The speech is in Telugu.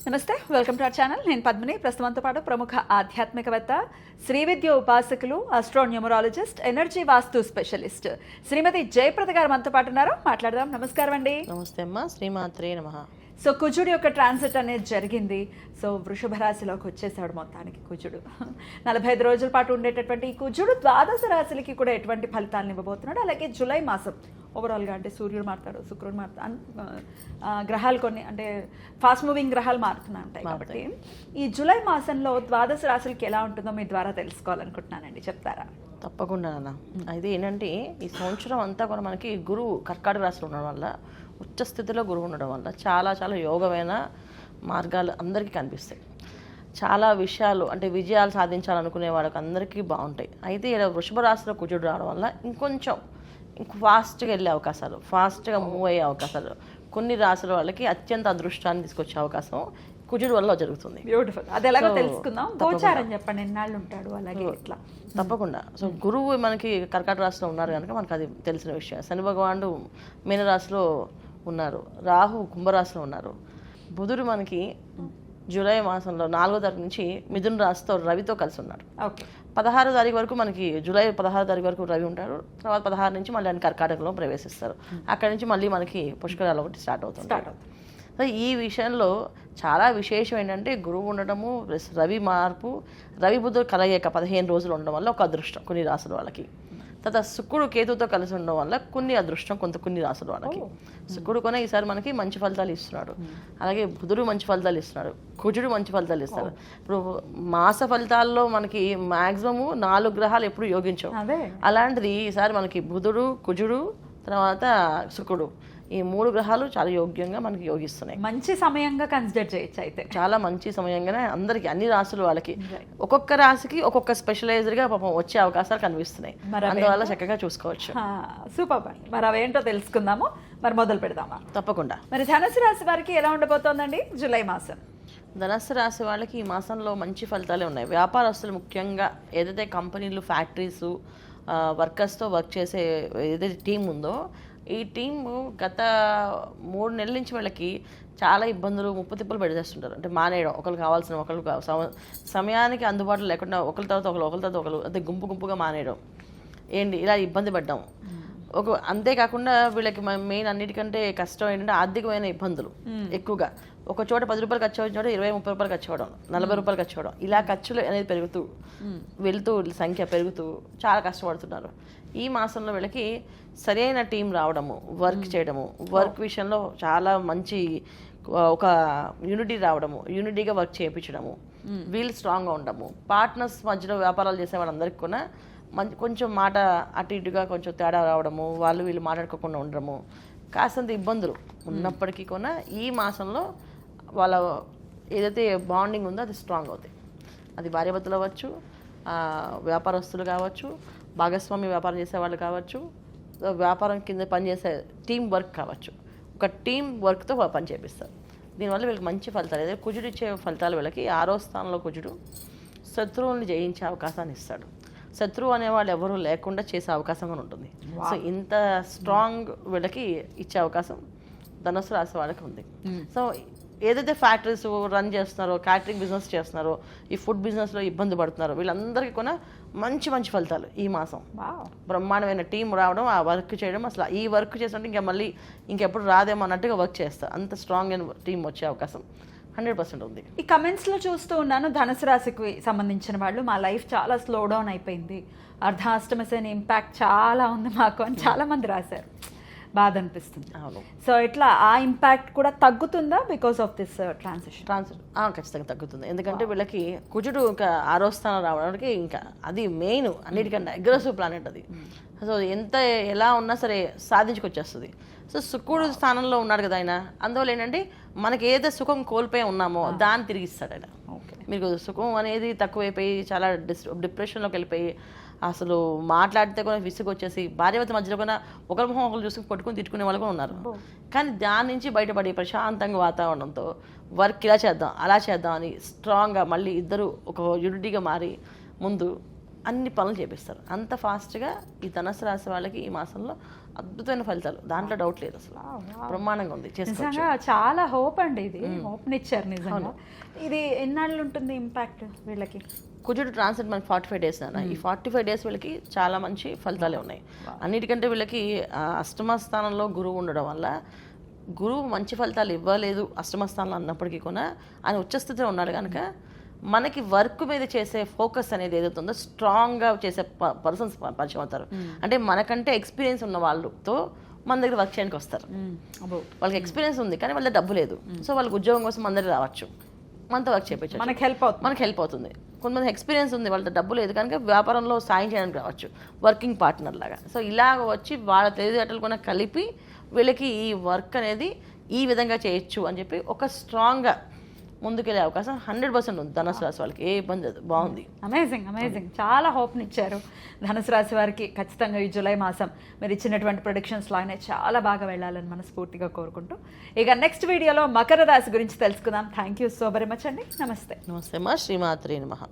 నమస్తే, వెల్కమ్ టు అవర్ ఛానల్. నేను పద్మిని. ప్రస్తుతంతో పాటు ప్రముఖ ఆధ్యాత్మికవేత్త, శ్రీ విద్య ఉపాసకులు, ఆస్ట్రోన్యూమరాలజిస్ట్, ఎనర్జీ వాస్తు స్పెషలిస్ట్ శ్రీమతి జయప్రద గారు మనతో పాటు ఉన్నారు. మాట్లాడదాం. నమస్కారం అండి. నమస్తే అమ్మా. శ్రీమాత్రే నమః. సో కుజుడు యొక్క ట్రాన్సిట్ అనేది జరిగింది. సో వృషభ రాశిలోకి వచ్చేసాడు మొత్తానికి కుజుడు. 45 రోజుల పాటు ఉండేటటువంటి ఈ కుజుడు ద్వాదశ రాశులకి కూడా ఎటువంటి ఫలితాలను ఇవ్వబోతున్నాడు. అలాగే జూలై మాసం ఓవరాల్గా అంటే సూర్యుడు మారుతాడు, శుక్రుడు మారుతాడు, గ్రహాలు కొన్ని అంటే ఫాస్ట్ మూవింగ్ గ్రహాలు మారుతూనే ఉంటాయి. కాబట్టి ఈ జూలై మాసంలో ద్వాదశ రాశులకి ఎలా ఉంటుందో మీ ద్వారా తెలుసుకోవాలనుకుంటున్నానండి, చెప్తారా? తప్పకుండా అన్న. అయితే ఏంటంటే ఈ సంవత్సరం అంతా కూడా మనకి గురువు కర్కాటక రాశిలో ఉండడం వల్ల, ఉచ్చ స్థితిలో గురువు ఉండడం వల్ల చాలా చాలా యోగమైన మార్గాలు అందరికీ కనిపిస్తాయి. చాలా విషయాలు అంటే విజయాలు సాధించాలనుకునే వాళ్ళకి అందరికీ బాగుంటాయి. అయితే ఇలా వృషభ రాశిలో కుజుడు రావడం వల్ల ఇంకొంచెం ఫాస్ట్గా వెళ్ళే అవకాశాలు, ఫాస్ట్గా మూవ్ అయ్యే అవకాశాలు, కొన్ని రాశుల వాళ్ళకి అత్యంత అదృష్టాన్ని తీసుకొచ్చే అవకాశం కుజుడు వల్ల జరుగుతుంది. బ్యూటిఫుల్. అది ఎలాగో తెలుసుకుందాం. గోచారం చెప్పండి, ఎన్నాళ్ళు ఉంటాడు, అలాగే ఇట్లా. తప్పకుండా. సో గురువు మనకి కర్కాటక రాశిలో ఉన్నారు కనుక మనకు అది తెలిసిన విషయం. శని భగవానుడు మీనరాశిలో ఉన్నారు, రాహు కుంభరాశిలో ఉన్నారు, బుధుడు మనకి జూలై మాసంలో 4వ తారీఖు నుంచి మిథున రాశితో రవితో కలిసి ఉన్నాడు. 16వ తారీఖు వరకు మనకి జూలై 16వ తారీఖు వరకు రవి ఉంటారు. తర్వాత 16 నుంచి మళ్ళీ ఆయన కర్కాటకలో ప్రవేశిస్తారు. అక్కడి నుంచి మళ్ళీ మనకి పుష్కరాలు ఒకటి స్టార్ట్ అవుతుంది. సో ఈ విషయంలో చాలా విశేషం ఏంటంటే గురువు ఉండటము, రవి మార్పు, రవి బుధుడు కలయిక 15 రోజులు ఉండడం వల్ల ఒక అదృష్టం కొన్ని రాసుల వాళ్ళకి. తర్వాత శుక్రుడు కేతుతో కలిసి ఉండడం వల్ల కొన్ని అదృష్టం కొన్ని రాసుల వాళ్ళకి. శుక్రుడు కొనే ఈసారి మనకి మంచి ఫలితాలు ఇస్తున్నాడు. అలాగే బుధుడు మంచి ఫలితాలు ఇస్తున్నాడు, కుజుడు మంచి ఫలితాలు ఇస్తారు. ఇప్పుడు మాస ఫలితాల్లో మనకి మాక్సిమము 4 గ్రహాలు ఎప్పుడు యోగించవు. అలాంటిది ఈసారి మనకి బుధుడు, కుజుడు, తర్వాత శుక్రుడు, ఈ 3 గ్రహాలు చాలా యోగ్యంగా మనకి యోగిస్తున్నాయి. మంచి సమయంగా కన్సిడర్ చేయొచ్చు. అయితే చాలా మంచి సమయంగానే అందరికి అన్ని రాశుల వాళ్ళకి ఒక్కొక్క రాశికి ఒక్కొక్క స్పెషలైజ్డ్గా పాపం వచ్చే అవకాశాలు కనిపిస్తున్నాయి. అందువల్ల చక్కగా చూసుకోవచ్చు. సూపర్ అండి. మరి అవేంటో తెలుసుకుందాము. మరి మొదలు పెడదామా? తప్పకుండా. మరి ధనుసు రాశి వారికి ఎలా ఉండబోతోందండి జూలై మాసం? ధనుసు రాశి వాళ్ళకి ఈ మాసంలో మంచి ఫలితాలే ఉన్నాయి. వ్యాపారస్తులు ముఖ్యంగా ఏదైతే కంపెనీలు, ఫ్యాక్టరీస్, వర్కర్స్తో వర్క్ చేసే ఏదైతే టీం ఉందో, ఈ టీము గత 3 నెలల నుంచి వీళ్ళకి చాలా ఇబ్బందులు, ముప్పు తిప్పులు పెడేస్తుంటారు. అంటే మానేయడం, ఒకరికి కావాల్సిన ఒకరు సమయానికి అందుబాటులో లేకుండా ఒకరి తర్వాత ఒకరు అదే గుంపుగా మానేయడం, ఏంటి ఇలా ఇబ్బంది పడ్డాం. అంతేకాకుండా వీళ్ళకి మెయిన్ అన్నిటికంటే కష్టం ఏంటంటే ఆర్థికమైన ఇబ్బందులు ఎక్కువగా. ఒక చోట 10 రూపాయలు ఖర్చు అయిన చోట 20-30 రూపాయలు ఖర్చు అవ్వడం, 40 రూపాయలు ఖర్చు అవ్వడం, ఇలా ఖర్చులు అనేది వెళుతూ సంఖ్య పెరుగుతూ చాలా కష్టపడుతున్నారు. ఈ మాసంలో వీళ్ళకి సరైన టీం రావడము, వర్క్ చేయడము, వర్క్ విషయంలో చాలా మంచి ఒక యూనిటీ రావడము, యూనిటీగా వర్క్ చేయించడము, వీళ్ళు స్ట్రాంగ్గా ఉండడము, పార్ట్నర్స్ మధ్యలో వ్యాపారాలు చేసే వాళ్ళందరికీ కూడా కొంచెం మాట అటు ఇటుగా కొంచెం తేడా రావడము, వీళ్ళు మాట్లాడుకోకుండా ఉండడము, కాస్తంత ఇబ్బందులు ఉన్నప్పటికీ కూడా ఈ మాసంలో వాళ్ళ ఏదైతే బాండింగ్ ఉందో అది స్ట్రాంగ్ అవుతాయి. అది భార్యాభర్తలు అవ్వచ్చు, వ్యాపారస్తులు కావచ్చు, భాగస్వామి వ్యాపారం చేసే వాళ్ళు కావచ్చు, వ్యాపారం కింద పనిచేసే టీం వర్క్ కావచ్చు. ఒక టీం వర్క్తో పని చేపిస్తారు. దీనివల్ల వీళ్ళకి మంచి ఫలితాలు. ఏదైతే కుజుడు ఇచ్చే ఫలితాలు వీళ్ళకి 6వ స్థానంలో కుజుడు శత్రువుల్ని జయించే అవకాశాన్ని ఇస్తాడు. శత్రువు అనేవాళ్ళు ఎవరు లేకుండా చేసే అవకాశం కూడా ఉంటుంది. సో ఇంత స్ట్రాంగ్ వీళ్ళకి ఇచ్చే అవకాశం ధనుసు రాశి వాళ్ళకి ఉంది. సో ఏదైతే ఫ్యాక్టరీస్ రన్ చేస్తున్నారో, క్యాటరింగ్ బిజినెస్ చేస్తున్నారో, ఈ ఫుడ్ బిజినెస్లో ఇబ్బంది పడుతున్నారో వీళ్ళందరికీ కూడా మంచి ఫలితాలు ఈ మాసం. బ్రహ్మాండమైన టీం రావడం, ఆ వర్క్ చేయడం, అసలు ఈ వర్క్ చేసినట్టు మళ్ళీ ఇంకెప్పుడు రాదేమో అన్నట్టుగా వర్క్ చేస్తారు. అంత స్ట్రాంగ్ అయిన టీం వచ్చే అవకాశం 100% ఉంది. ఈ కమెంట్స్లో చూస్తూ ఉన్నాను, ధనుసు రాశికి సంబంధించిన వాళ్ళు మా లైఫ్ చాలా స్లో డౌన్ అయిపోయింది, అర్ధాష్టమ శని ఇంపాక్ట్ చాలా ఉంది మాకు అని చాలా మంది రాశారు. బాధ అనిపిస్తుంది. సో ఇట్లా ఆ ఇంపాక్ట్ కూడా తగ్గుతుందా బికాస్ ఆఫ్ దిస్ ట్రాన్సిషన్? ఖచ్చితంగా తగ్గుతుంది. ఎందుకంటే వీళ్ళకి కుజుడు ఇంకా 6వ స్థానం రావడానికి ఇంకా అది మెయిన్, అన్నిటికంటే అగ్రెసివ్ ప్లానెట్ అది. సో ఎలా ఉన్నా సరే సాధించుకొచ్చేస్తుంది. సో శుక్రుడు స్థానంలో ఉన్నాడు కదా ఆయన, అందువల్ల ఏంటంటే మనకి ఏదైతే సుఖం కోల్పోయి ఉన్నామో దాన్ని తిరిగిస్తాడు ఆయన. మీకు సుఖం అనేది తక్కువైపోయి చాలా డిప్రెషన్లోకి వెళ్ళిపోయి అసలు మాట్లాడితే కూడా విసుగు వచ్చేసి భార్యాభర్త మధ్యలో కూడా ఒకరి మొహం ఒకరు చూసుకుని కొట్టుకుని తిట్టుకునే వాళ్ళు కూడా ఉన్నారు. కానీ దాని నుంచి బయటపడి ప్రశాంతంగా వాతావరణంతో వర్క్ ఇలా చేద్దాం అలా చేద్దాం అని స్ట్రాంగ్గా మళ్ళీ ఇద్దరు ఒక యూనిటీగా మారి ముందు అన్ని పనులు చేపిస్తారు. అంత ఫాస్ట్గా ఈ ధనుసు రాశి వాళ్ళకి ఈ మాసంలో అద్భుతమైన ఫలితాలు, దాంట్లో డౌట్ లేదు అసలు. బ్రహ్మాండంగా ఉంది, చేసుకోవచ్చు. నిజంగా చాలా హోప్ అండి, ఇది హోప్నిచ్చారు నిజంగా. ఇది ఎన్నాళ్ళు ఉంటుంది ఇంపాక్ట్ వీళ్ళకి? కుజుడు ట్రాన్సిట్ మనకి 45 డేస్ అన్న. ఈ 45 డేస్ వీళ్ళకి చాలా మంచి ఫలితాలే ఉన్నాయి. అన్నిటికంటే వీళ్ళకి అష్టమ స్థానంలో గురువు ఉండడం వల్ల, గురువు మంచి ఫలితాలు ఇవ్వలేదు అష్టమ స్థానంలో అన్నప్పటికీ కూడా ఆయన ఉచ్చస్థితిలో ఉన్నాడు కనుక మనకి వర్క్ మీద చేసే ఫోకస్ అనేది ఏదైతే ఉందో స్ట్రాంగ్గా చేసే పర్సన్స్ పరిచయం అవుతారు. అంటే మనకంటే ఎక్స్పీరియన్స్ ఉన్న వాళ్ళతో మన దగ్గర వర్క్ చేయడానికి వస్తారు. వాళ్ళకి ఎక్స్పీరియన్స్ ఉంది కానీ వాళ్ళ డబ్బు లేదు, సో వాళ్ళకి ఉద్యోగం కోసం మన దగ్గర రావచ్చు, మనతో వర్క్ చేయించవచ్చు, మనకి హెల్ప్ అవుతుంది. కొంతమంది ఎక్స్పీరియన్స్ ఉంది, వాళ్ళతో డబ్బు లేదు కనుక వ్యాపారంలో సాయం చేయడానికి రావచ్చు, వర్కింగ్ పార్ట్నర్ లాగా. సో ఇలాగ వచ్చి వాళ్ళ తెలివితేటలు కూడా కలిపి వీళ్ళకి ఈ వర్క్ అనేది ఈ విధంగా చేయొచ్చు అని చెప్పి ఒక స్ట్రాంగ్గా ముందుకెళ్ళే అవకాశం 100% ఉంది ధనుసు రాశి వాళ్ళకి. ఏ ఇబ్బంది లేదు, బాగుంది. అమేజింగ్ చాలా హోప్నిచ్చారు ధనుసు రాశి వారికి. ఖచ్చితంగా ఈ జూలై మాసం మీరు ఇచ్చినటువంటి ప్రొడిక్షన్స్లో ఆయన చాలా బాగా వెళ్ళాలని మనస్ఫూర్తిగా కోరుకుంటూ, ఇక నెక్స్ట్ వీడియోలో మకర రాశి గురించి తెలుసుకుందాం. Thank you so very much అండి. నమస్తే. నమస్తే అమ్మా. శ్రీమాత్రే నమః.